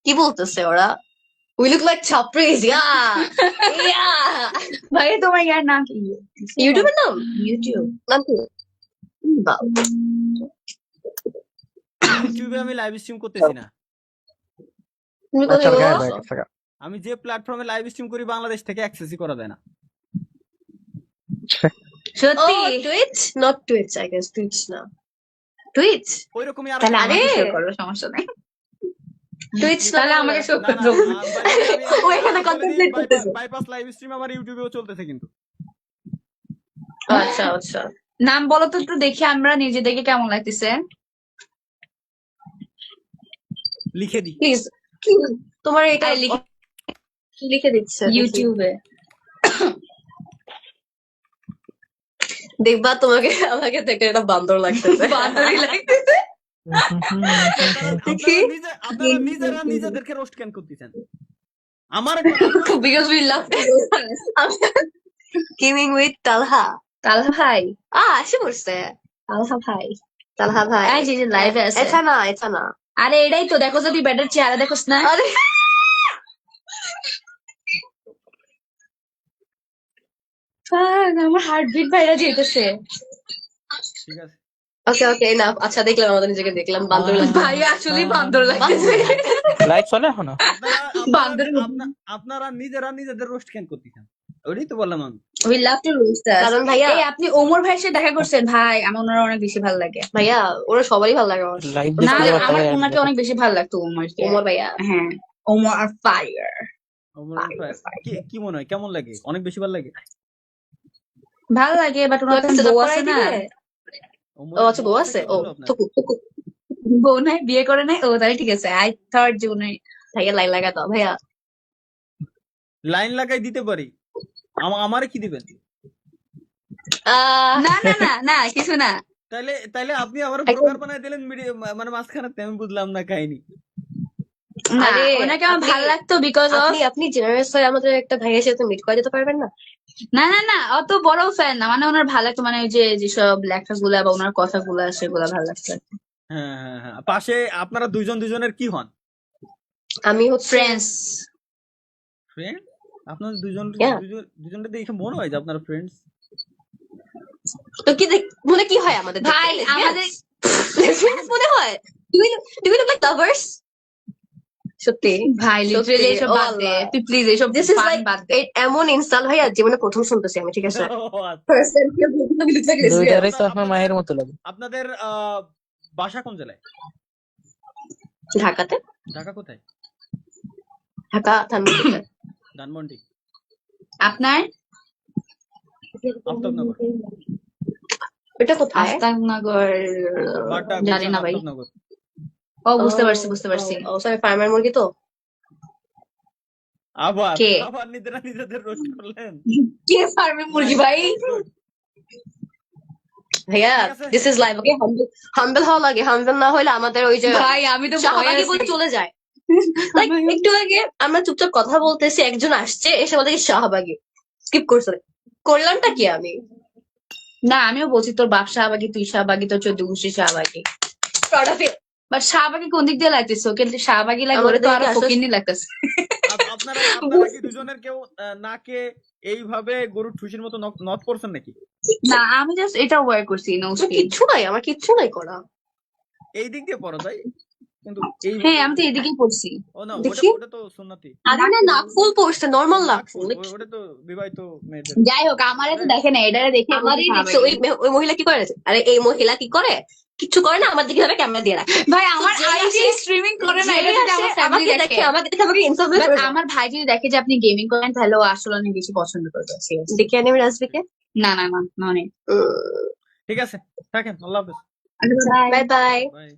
কি বলতেছে ওরা? We look like chapris, yeah. Yeah. ভাই তোমার ইয়ার নাম কি? ইউটিউবের নাম? ইউটিউব নাম কি? বাহ। ইউটিউবে আমি লাইভ স্ট্রিম করতেছি না। তুমি আচ্ছা কোথায় গায়ে বলছো? ভাই আমি যে প্ল্যাটফর্মে লাইভ স্ট্রিম করি বাংলাদেশ থেকে অ্যাক্সেসই করা যায় না। সত্যি Oh, Twitch? Not Twitch, I guess. Twitch না। Twitch? ওইরকমই আর তাহলে আরে! আমাকে শো করো, সমস্যা নাই। Twitch তাহলে না, আমাকে না। শো না না করো। ও এখানে contemplate করতেছে। বাইপাস লাইভ স্ট্রিম আমার ইউটিউবেও চলতেছে কিন্তু। আচ্ছা, আচ্ছা। নাম বলো তো একটু দেখি আমরা নিজেদেরকে কেমন লাগতেছে। লিখে দিই। প্লিজ কি তোমার এটা আরে লিখে লিখে দিচ্ছে দেখি। ইউটিউবে দেখবা তোমাকে আমাকে দেখে এটা বান্দর লাগতেছে। বান্ধবী লাগতেছে। দেখি। আপনারা নিজেরা নিজেদেরকে রোস্ট কেন করতেছেন? আমার Because we love gaming with Talha. Talha ভাই, আসে পড়ছে। তালহা ভাই। তালহা ভাই। এই যে লাইভে আছে। এটা না, এটা না। আরে এটাই তো, দেখো যদি ব্যাটার চেহারা দেখোস না। আরে Fuck, আমার হার্টবিট বাইরে যেতেছে। ঠিক আছে। ওকে ওকে না, আচ্ছা দেখলাম আমাদের নিজেকে দেখলাম বান্দর লাগছে। ভাই আসলে বান্দর লাগতেছে। লাইভ চলে এখনো? বান্দর আপনারা নিজেরা নিজেদের রোস্ট কেন করতেছেন? ওইটাই তো বললাম আমি। We love to roast us. কারণ ভাইয়া এই আপনি ওমর ভাইয়ের সাথে দেখা করছেন ভাই, আমার ওনার অনেক বেশি ভালো লাগে। ভাইয়া ওরা সবারই ভালো লাগে আমার। লাইভ না দেখতে আমার ওনাকে অনেক বেশি ভালো লাগতো ওমরকে। ওমর ভাইয়া। হ্যাঁ, ওমর আর ফায়ার। কি মনে হয় কেমন লাগে? অনেক বেশি ভালো লাগে। ভালো লাগে, বাট ওনার তো বউ আছে না। ও আচ্ছা বউ আছে। ও থুকু থুকু। বউ নাই, বিয়ে করে নাই। ও তাহলে ঠিক আছে। আই থট যে উনি ভাইয়া লাইন লাগা দাও ভাইয়া। লাইন লাগাই দিতে পারি। আমারে কি দিবেন? না না না না কিছু না। তাইলে আপনি আবার ব্রোকার বানাই দিলেন মানে মাঝখানে, আমি বুঝলাম না কাহিনী। না আরে, ওনাকে আমার আপনি- ভালো লাগতো বিকজ অফ আপনি জেনারেস হয়ে আমাদের একটা ভাইয়ের সাথে মিট করে দিতে পারবেন না? না না না অত বড় ফ্যান না, মানে ওনার ভালো লাগতো, মানে ওই যে যেসব লেখা গুলা বা ওনার কথাগুলা সেগুলা ভালো লাগতো। হ্যাঁ হ্যাঁ হ্যাঁ। পাশে আপনারা দুজনের কি হন? আমি হচ্ছে ফ্রেন্ডস। ফ্রেন্ড? আপনার Yeah. দুজনকে দেখে মনে হয় যে আপনারা ফ্রেন্ডস। তো কি মনে কি হয় আমাদের ভাই আমাদের lesbians মনে হয়? Do we look like lovers? সত্যি ভাই লিটারালি এসব ও বাদ দে আল্লাহ। তুই প্লিজ এসব This is ফান like বাদ দে। এমন ইনস্টল ভাইয়া জীবনে প্রথম শুনতেছি আমি, ঠিক আছে? আচ্ছা। First time কেউ বলতো আমি look like lesbian। দুইটারই তো আপনার মায়ের মতো লাগে। আপনাদের বাসা কোন জেলায়? ঢাকাতে। ঢাকা কোথায়? ঢাকা ধানমন্ডিতে। ধানমন্ডি। আপনার আফতাবনগর। এটা কোথায়? আফতাবনগর বাড্ডা, জানি না ভাই। আফতাবনগর। ও বুঝতে পারছি বুঝতে পারছি। ও সরি, ফার্মের মুরগি তো। কে? আবার নিজেদের রোস্ট করলেন। কে ফার্মের মুরগি ভাই? ভাইয়া ঠিক আছে। দিস ইজ লাইভ, ওকে? হাম্বল হওয়া লাগে, হাম্বল না হলে আমাদের ওই যে ভাই আমি তো ভয় শাহবাগী আছি। বলে চলে যায়। Like, একটু আগে আমরা চুপচাপ কথা বলতেছি, একজন আসছে এসে বলে কি শাহবাগী স্কিপ করছে। করলামটা কি আমি? না আমিও বলছি তোর বাপ শাহবাগী, তুই শাহবাগী, তোর 14 গোষ্ঠী শাহবাগী। Proud of it. বাট শাহবাগী কোন দিক দিয়ে লাগতেছে? ওকে শাহবাগী লাগে, আমাদের ওরে তো আরো দিকে আসার- ফকিন্নি লাগতেছে। আপনারা কি দুজনের কেউ নাকে এইভাবে গরুর ঠুসির মতো নক করছেন নাকি? না আমি জাস্ট এটা ওয়ার করছি নো আমার স্কিন। কিচ্ছু নাই, আমার কিচ্ছু নাই করা। এই দিক দিয়ে পড়া যায় কিন্তু এই হ্যাঁ আমি তো এদিকেই পড়ছি। ও না, দেখি। ওটা তো সুন্নতি। আরে না, নাকফুল পড়ছে, নরমাল নাকফুল। ওটা তো বিবাহিত মেয়েদের। যাই হোক আমারে তো দেখে না, এটারে দেখে আমারই দেখছে ওই মহিলা কি করে? আরে এই মহিলা কি করে? কিচ্ছু করে না, আমার দিকে ভাবে ক্যামেরা দিয়ে রাখে। ভাই আমার যে আইডি আসে- স্ট্রিমিং করে না, যে এটা যদি আসে, আমার ফ্যামিলি আমাকে দেখে। আমাকে দেখে আমাকে ইনসাল্ট But করে। আমার ভাই যদি দেখে যে আপনি গেমিং করেন তাহলে ও আসলে অনেক বেশি পছন্দ করবে। Seriously. দেখে আনি রাজবিকে। না না না না অনেক। ঠিক আছে, থাকেন। আল্লাহ হাফেজ। Bye bye. বাই।